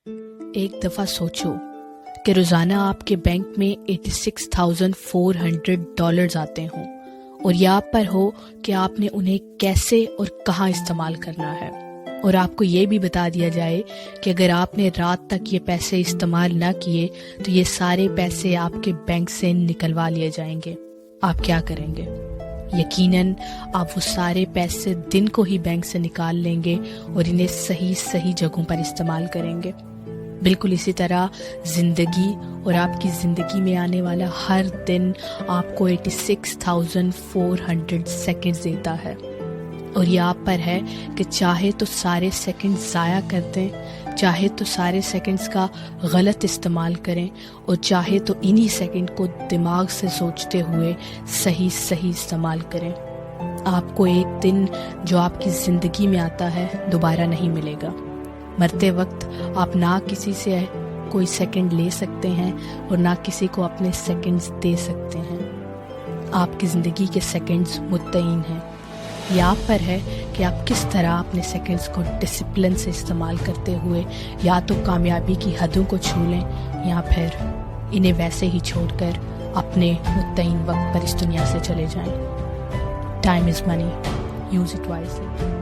ایک دفعہ سوچو کہ روزانہ آپ کے بینک میں $86,400 آتے ہوں اور یاد پر ہو کہ آپ نے انہیں کیسے اور کہاں استعمال کرنا ہے، اور آپ کو یہ بھی بتا دیا جائے کہ اگر آپ نے رات تک یہ پیسے استعمال نہ کیے تو یہ سارے پیسے آپ کے بینک سے نکلوا لیے جائیں گے، آپ کیا کریں گے؟ یقیناً آپ وہ سارے پیسے دن کو ہی بینک سے نکال لیں گے اور انہیں صحیح جگہوں پر استعمال کریں گے۔ بالکل اسی طرح زندگی اور آپ کی زندگی میں آنے والا ہر دن آپ کو 86,400 سیکنڈز دیتا ہے، اور یہ آپ پر ہے کہ چاہے تو سارے سیکنڈ ضائع کر دیں، چاہے تو سارے سیکنڈز کا غلط استعمال کریں، اور چاہے تو انہی سیکنڈ کو دماغ سے سوچتے ہوئے صحیح استعمال کریں۔ آپ کو ایک دن جو آپ کی زندگی میں آتا ہے دوبارہ نہیں ملے گا۔ مرتے وقت آپ نہ کسی سے کوئی سیکنڈ لے سکتے ہیں اور نہ کسی کو اپنے سیکنڈز دے سکتے ہیں۔ آپ کی زندگی کے سیکنڈز متعین ہیں۔ یہ آپ پر ہے کہ آپ کس طرح اپنے سیکنڈز کو ڈسپلن سے استعمال کرتے ہوئے یا تو کامیابی کی حدوں کو چھو لیں یا پھر انہیں ویسے ہی چھوڑ کر اپنے متعین وقت پر اس دنیا سے چلے جائیں۔ Time is money, use it wisely.